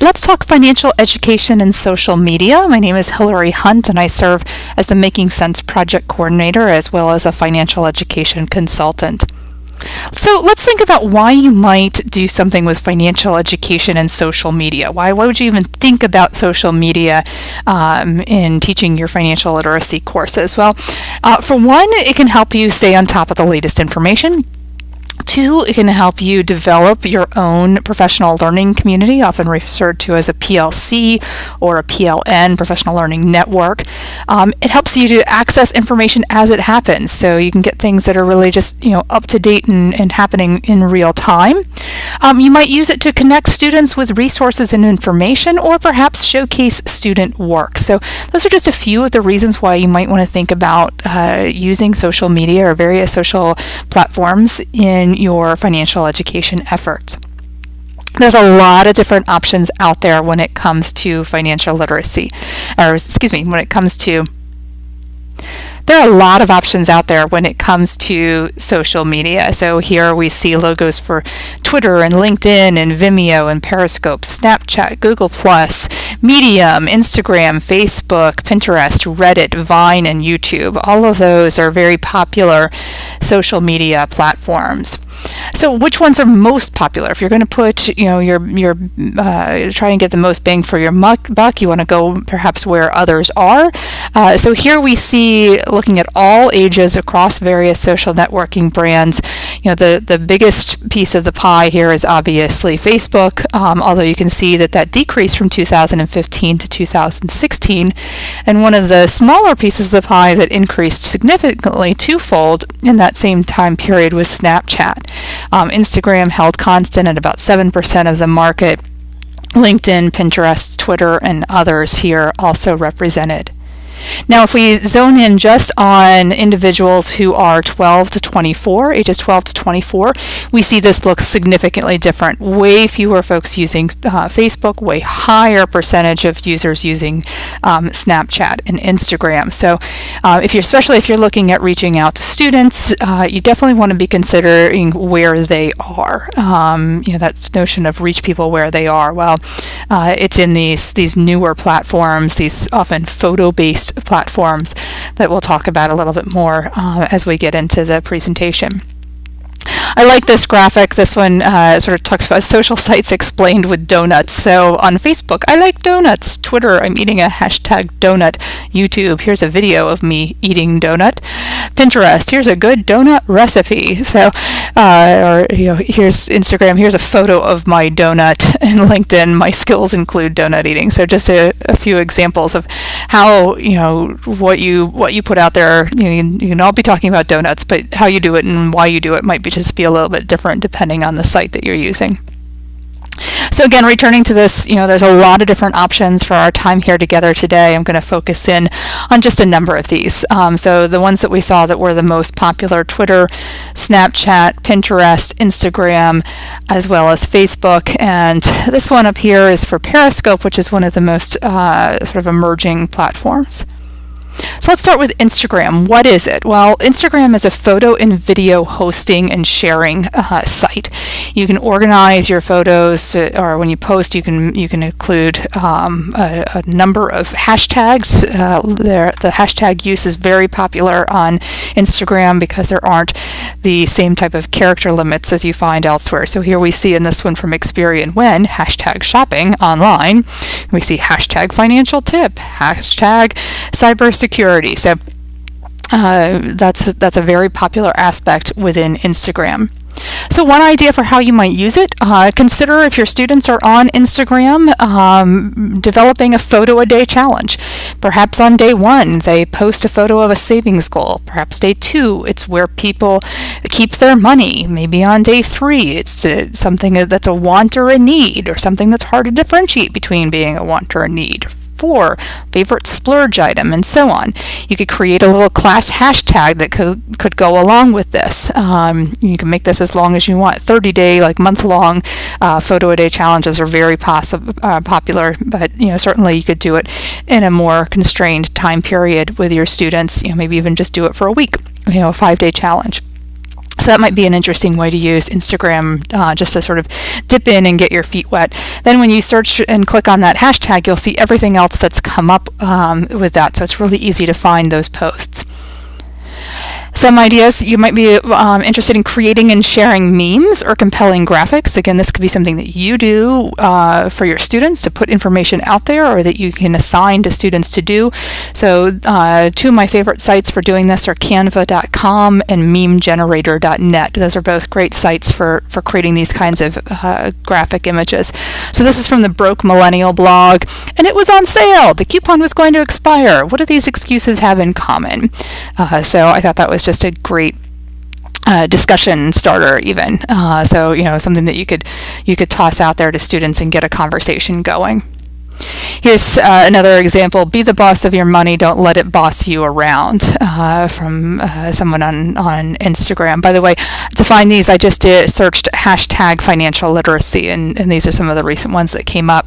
let's talk financial education and social media. My name is Hillary Hunt, and I serve as the Making Sense Project Coordinator as well as a financial education consultant. So let's think about why you might do something with financial education and social media. Why would you even think about social media in teaching your financial literacy courses? Well, for one, it can help you stay on top of the latest information. Two, it can help you develop your own professional learning community, often referred to as a PLC or a PLN, Professional Learning Network. It helps you to access information as it happens, so you can get things that are really just up to date and happening in real time. You might use it to connect students with resources and information, or perhaps showcase student work. So those are just a few of the reasons why you might want to think about using social media or various social platforms in your financial education efforts. There's a lot of different options out there when it comes to financial literacy, there are a lot of options out there when it comes to social media. So here we see logos for Twitter and LinkedIn and Vimeo and Periscope, Snapchat, Google+, Medium, Instagram, Facebook, Pinterest, Reddit, Vine, and YouTube. All of those are very popular social media platforms. So which ones are most popular? If you're going to put, your try and get the most bang for your buck, you want to go perhaps where others are. So here we see, looking at all ages across various social networking brands, the biggest piece of the pie here is obviously Facebook, although you can see that decreased from 2015 to 2016. And one of the smaller pieces of the pie that increased significantly, twofold, in that same time period was Snapchat. Instagram held constant at about 7% of the market. LinkedIn, Pinterest, Twitter, and others here also represented. Now, if we zone in just on individuals who are ages 12 to 24, we see this looks significantly different. Way fewer folks using Facebook, way higher percentage of users using Snapchat and Instagram. So especially if you're looking at reaching out to students, you definitely want to be considering where they are. That notion of reach people where they are. Well, it's in these newer platforms, these often photo-based platforms that we'll talk about a little bit more as we get into the presentation. I like this graphic. This one sort of talks about social sites explained with donuts. So on Facebook, I like donuts. Twitter, I'm eating a hashtag donut. YouTube, here's a video of me eating donut. Pinterest, here's a good donut recipe. So, here's Instagram, here's a photo of my donut. And LinkedIn, my skills include donut eating. So just a few examples of how, what you put out there. You can all be talking about donuts, but how you do it and why you do it might just be a little bit different depending on the site that you're using. So again, returning to this, there's a lot of different options for our time here together today. I'm going to focus in on just a number of these. So the ones that we saw that were the most popular: Twitter, Snapchat, Pinterest, Instagram, as well as Facebook. And this one up here is for Periscope, which is one of the most sort of emerging platforms. So let's start with Instagram. What is it? Well, Instagram is a photo and video hosting and sharing site. You can organize your photos, or when you post, you can include a number of hashtags. The hashtag use is very popular on Instagram because there aren't the same type of character limits as you find elsewhere. So here we see in this one from Experian When, hashtag shopping online. We see hashtag financial tip, hashtag cybersecurity. So that's a very popular aspect within Instagram. So one idea for how you might use it, consider if your students are on Instagram, developing a photo a day challenge. Perhaps on day 1, they post a photo of a savings goal. Perhaps day 2, it's where people keep their money. Maybe on day 3, it's something that's a want or a need, or something that's hard to differentiate between being a want or a need. 4, favorite splurge item, and so on. You could create a little class hashtag that could go along with this. You can make this as long as you want. 30-day, month-long photo a day challenges are very popular, but certainly you could do it in a more constrained time period with your students. Maybe even just do it for a week. A 5-day challenge. So that might be an interesting way to use Instagram, just to sort of dip in and get your feet wet. Then when you search and click on that hashtag, you'll see everything else that's come up with that. So it's really easy to find those posts. Some ideas: you might be interested in creating and sharing memes or compelling graphics. Again, this could be something that you do for your students to put information out there, or that you can assign to students to do. So two of my favorite sites for doing this are canva.com and memegenerator.net. Those are both great sites for creating these kinds of graphic images. So this is from the Broke Millennial blog, and it was on sale. The coupon was going to expire. What do these excuses have in common? So I thought that was just a great discussion starter, even. So something that you could toss out there to students and get a conversation going. Here's another example: be the boss of your money, don't let it boss you around, from someone on Instagram. By the way, to find these, I just searched hashtag financial literacy, and these are some of the recent ones that came up.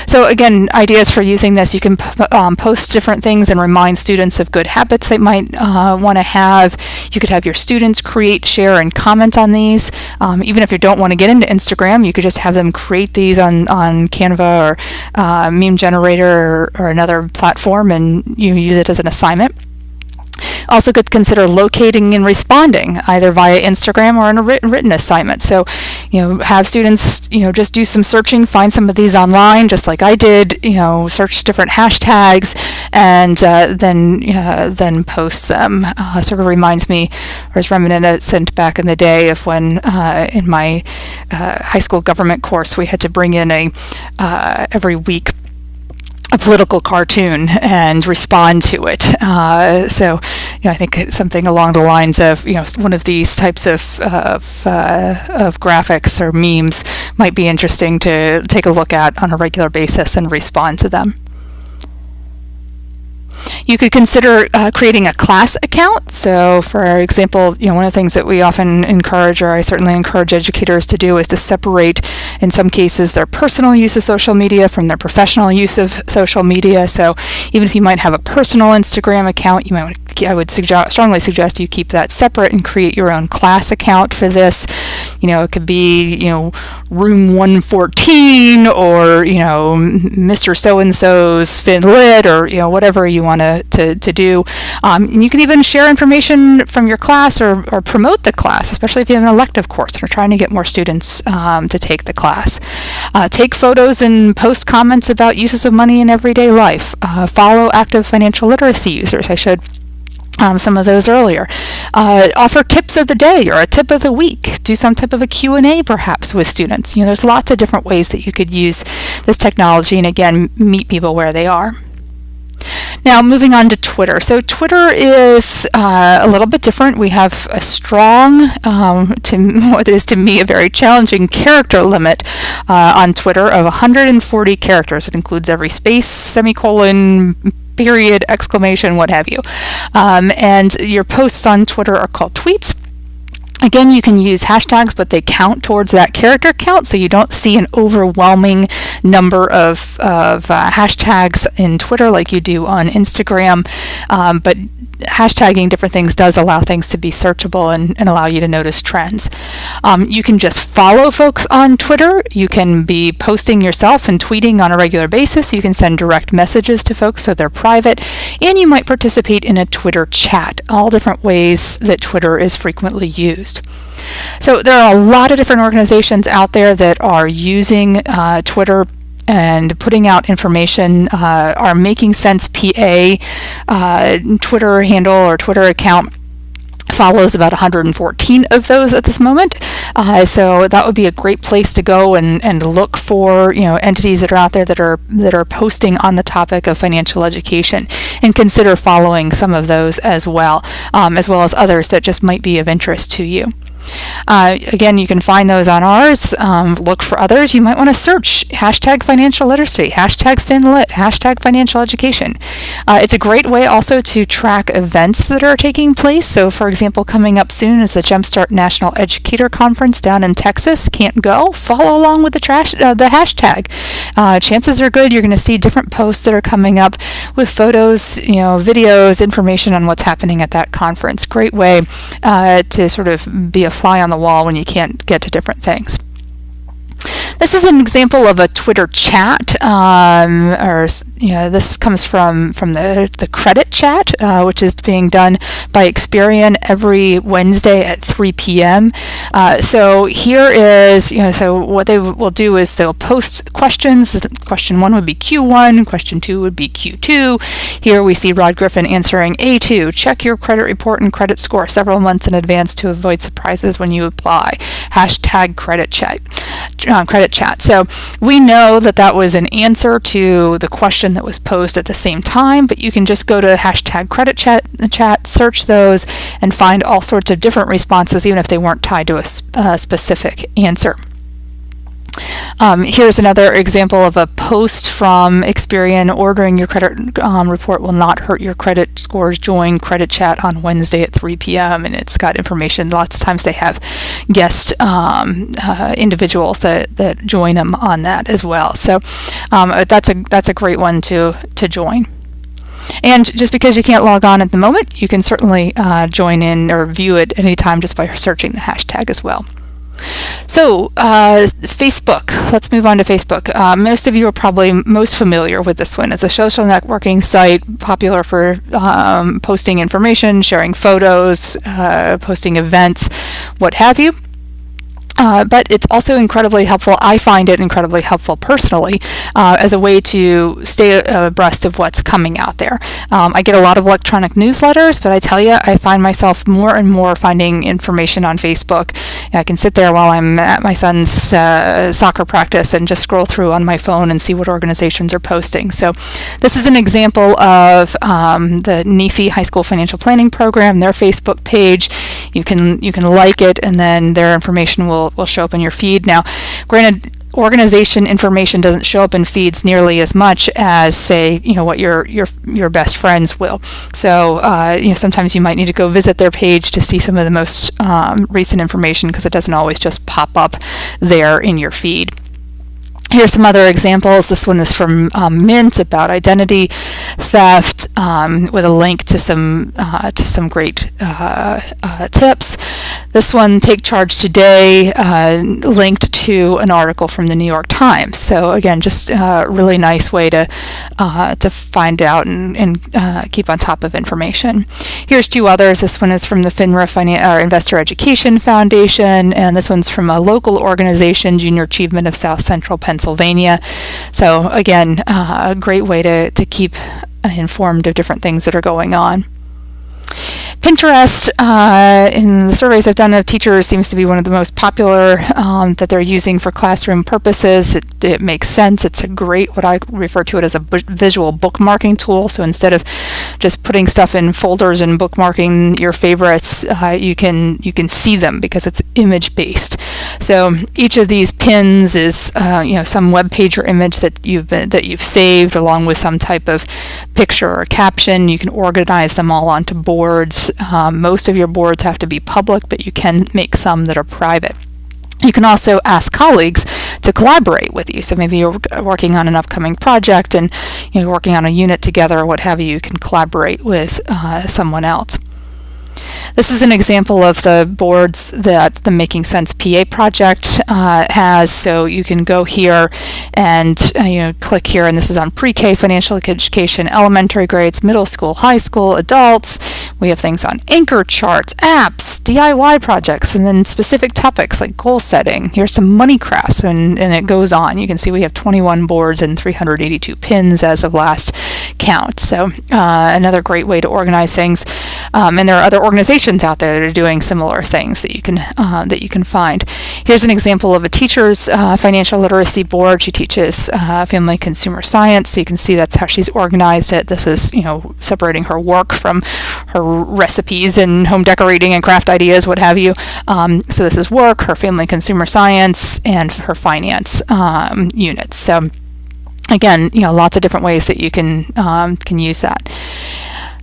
So again, ideas for using this: you can post different things and remind students of good habits they might want to have. You could have your students create, share, and comment on these. Even if you don't want to get into Instagram, you could just have them create these on Canva or Meme Generator or another platform, and you use it as an assignment. Also could consider locating and responding either via Instagram or in a written assignment. So, have students, just do some searching, find some of these online, just like I did, search different hashtags, and then post them. Sort of reminds me, or is reminiscent back in the day of when in my high school government course we had to bring in every week a political cartoon and respond to it. So I think something along the lines of one of these types of graphics or memes might be interesting to take a look at on a regular basis and respond to them. You could consider creating a class account. So, for example, one of the things that we often encourage, or I certainly encourage educators to do, is to separate, in some cases, their personal use of social media from their professional use of social media. So, even if you might have a personal Instagram account, I would strongly suggest you keep that separate and create your own class account for this. It could be, room 114, or, Mr. So-and-so's Fin Lit, or, whatever you want to do. And you can even share information from your class or promote the class, especially if you have an elective course and are trying to get more students to take the class. Take photos and post comments about uses of money in everyday life. Follow active financial literacy users. I showed some of those earlier. Offer tips of the day or a tip of the week. Do some type of a Q&A perhaps with students. There's lots of different ways that you could use this technology, and again, meet people where they are. Now, moving on to Twitter. So Twitter is a little bit different. We have a strong, what is to me a very challenging character limit on Twitter of 140 characters. It includes every space, semicolon, period, exclamation, what have you. And your posts on Twitter are called tweets. Again, you can use hashtags, but they count towards that character count, so you don't see an overwhelming number of hashtags in Twitter like you do on Instagram. But hashtagging different things does allow things to be searchable and allow you to notice trends. You can just follow folks on Twitter. You can be posting yourself and tweeting on a regular basis. You can send direct messages to folks so they're private. And you might participate in a Twitter chat, all different ways that Twitter is frequently used. So there are a lot of different organizations out there that are using Twitter and putting out information. Our Making Sense PA Twitter handle or Twitter account follows about 114 of those at this moment. So that would be a great place to go and look for entities that are out there that are posting on the topic of financial education, and consider following some of those as well as others that just might be of interest to you. Again, you can find those on ours. Look for others. You might want to search hashtag financial literacy, hashtag FinLit, hashtag financial education. It's a great way also to track events that are taking place. So, for example, coming up soon is the Jumpstart National Educator Conference down in Texas. Can't go? Follow along with the hashtag. Chances are good you're going to see different posts that are coming up with photos, videos, information on what's happening at that conference. Great way to sort of be a fly on the wall when you can't get to different things. This is an example of a Twitter chat, this comes from the credit chat, which is being done by Experian every Wednesday at 3 p.m. So here is, so what they will do is they'll post questions. Question 1 would be Q1, question 2 would be Q2. Here we see Rod Griffin answering A2, check your credit report and credit score several months in advance to avoid surprises when you apply. Hashtag credit chat. So we know that was an answer to the question that was posed at the same time, but you can just go to hashtag credit chat, search those, and find all sorts of different responses, even if they weren't tied to a specific answer. Here's another example of a post from Experian. Ordering your credit report will not hurt your credit scores. Join credit chat on Wednesday at 3 p.m. And it's got information. Lots of times they have guest individuals that join them on that as well. So that's a great one to join. And just because you can't log on at the moment, you can certainly join in or view it anytime just by searching the hashtag as well. So, Facebook. Let's move on to Facebook. Most of you are probably most familiar with this one. It's a social networking site popular for posting information, sharing photos, posting events, what have you. But it's also incredibly helpful. I find it incredibly helpful personally as a way to stay abreast of what's coming out there. I get a lot of electronic newsletters, but I tell you, I find myself more and more finding information on Facebook. I can sit there while I'm at my son's soccer practice and just scroll through on my phone and see what organizations are posting. So this is an example of the NEFI High School Financial Planning Program, their Facebook page. You can like it, and then their information will show up in your feed. Now, granted, organization information doesn't show up in feeds nearly as much as, say, what your best friends will. So, sometimes you might need to go visit their page to see some of the most recent information, because it doesn't always just pop up there in your feed. Here's some other examples. This one is from Mint about identity theft, with a link to some great tips. This one, Take Charge Today, linked to an article from the New York Times. So again, just a really nice way to find out and keep on top of information. Here's two others. This one is from the FINRA Investor Education Foundation, and this one's from a local organization, Junior Achievement of South Central Pennsylvania. So again, a great way to keep informed of different things that are going on. Pinterest, in the surveys I've done of teachers, seems to be one of the most popular that they're using for classroom purposes. It makes sense. It's a great, what I refer to it as a visual bookmarking tool. So instead of just putting stuff in folders and bookmarking your favorites, you can see them because it's image based. So each of these pins is some web page or image that you've saved, along with some type of picture or caption. You can organize them all onto boards. Most of your boards have to be public, but you can make some that are private. You can also ask colleagues to collaborate with you. So maybe you're working on an upcoming project and you're working on a unit together or what have you. You can collaborate with someone else. This is an example of the boards that the Making Sense PA project has. So you can go here and click here, and this is on pre-K financial education, elementary grades, middle school, high school, adults. We have things on anchor charts, apps, DIY projects, and then specific topics like goal setting. Here's some money crafts, and it goes on. You can see we have 21 boards and 382 pins as of last count. So another great way to organize things. And there are other organizations out there that are doing similar things that you can find. Here's an example of a teacher's financial literacy board. She teaches family consumer science, so you can see that's how she's organized it. This is, separating her work from her recipes and home decorating and craft ideas, what have you. So this is work, her family consumer science, and her finance units. So again, lots of different ways that you can use that.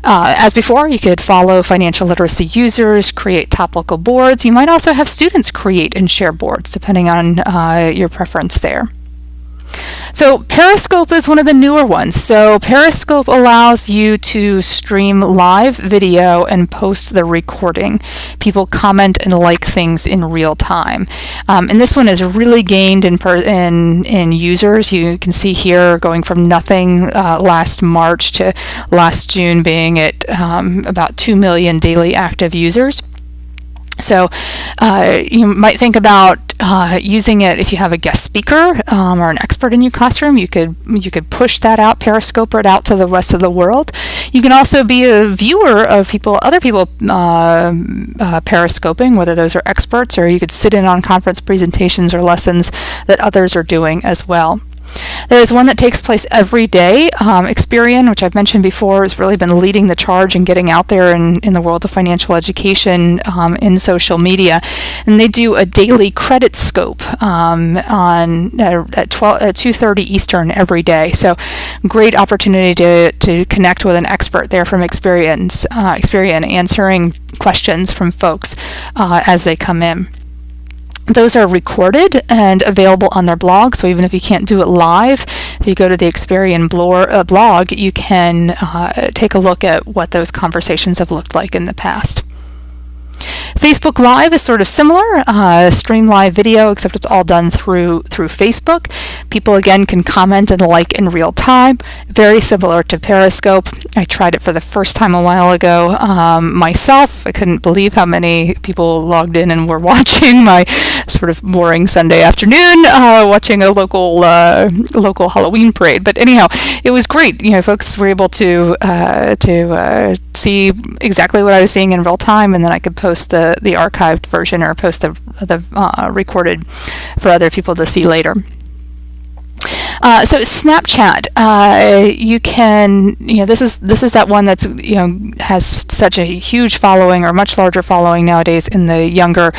As before, you could follow financial literacy users, create top local boards. You might also have students create and share boards, depending on your preference there. So Periscope is one of the newer ones. So Periscope allows you to stream live video and post the recording. People comment and like things in real time. And this one has really gained in users. You can see here going from nothing last March to last June being at about 2 million daily active users. So you might think about using it if you have a guest speaker or an expert in your classroom. You could push that out, Periscope it out to the rest of the world. You can also be a viewer of other people periscoping, whether those are experts, or you could sit in on conference presentations or lessons that others are doing as well. There's one that takes place every day. Experian, which I've mentioned before, has really been leading the charge and getting out there in the world of financial education in social media. And they do a daily credit scope at 2:30 Eastern every day. So great opportunity to connect with an expert there from Experian, answering questions from folks as they come in. Those are recorded and available on their blog, so even if you can't do it live, if you go to the Experian blog, you can take a look at what those conversations have looked like in the past. Facebook Live is sort of similar, stream live video, except it's all done through Facebook. People, again, can comment and like in real time, very similar to Periscope. I tried it for the first time a while ago myself. I couldn't believe how many people logged in and were watching my sort of boring Sunday afternoon, watching a local Halloween parade. But anyhow, it was great. Folks were able to see exactly what I was seeing in real time, and then I could post the archived version or post the recorded for other people to see later. So Snapchat, you can, this is that one that's, has such a huge following, or much larger following nowadays in the younger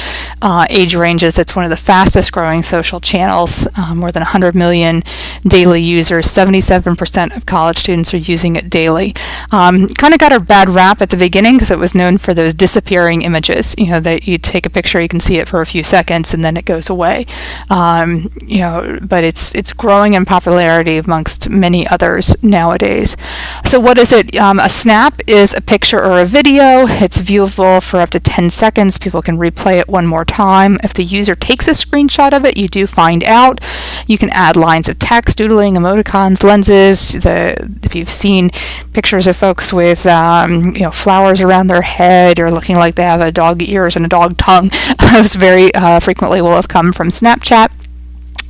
age ranges. It's one of the fastest growing social channels, more than 100 million daily users. 77% of college students are using it daily. Kind of got a bad rap at the beginning because it was known for those disappearing images, that you take a picture, you can see it for a few seconds and then it goes away. But it's growing in popularity amongst many others nowadays. So what is it? A snap is a picture or a video. It's viewable for up to 10 seconds. People can replay it one more time. If the user takes a screenshot of it, you do find out. You can add lines of text, doodling, emoticons, lenses. If you've seen pictures of folks with flowers around their head or looking like they have a dog ears and a dog tongue, those very frequently will have come from Snapchat.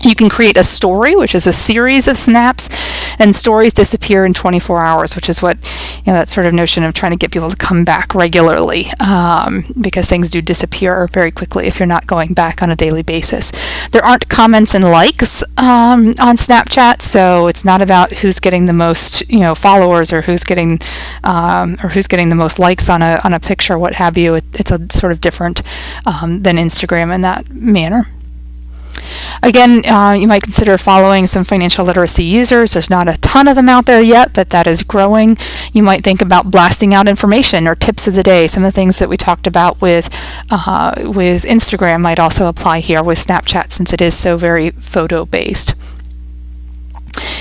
You can create a story, which is a series of snaps, and stories disappear in 24 hours, which is what, that sort of notion of trying to get people to come back regularly, because things do disappear very quickly if you're not going back on a daily basis. There aren't comments and likes on Snapchat, so it's not about who's getting the most, followers or who's getting the most likes on a picture, what have you. It's a sort of different than Instagram in that manner. Again, you might consider following some financial literacy users. There's not a ton of them out there yet, but that is growing. You might think about blasting out information or tips of the day. Some of the things that we talked about with Instagram might also apply here with Snapchat, since it is so very photo-based.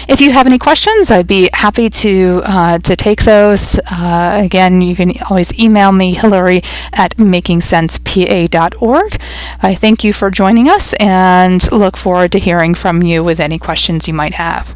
If you have any questions, I'd be happy to take those. Again, you can always email me, hillary@makingsensepa.org. I thank you for joining us and look forward to hearing from you with any questions you might have.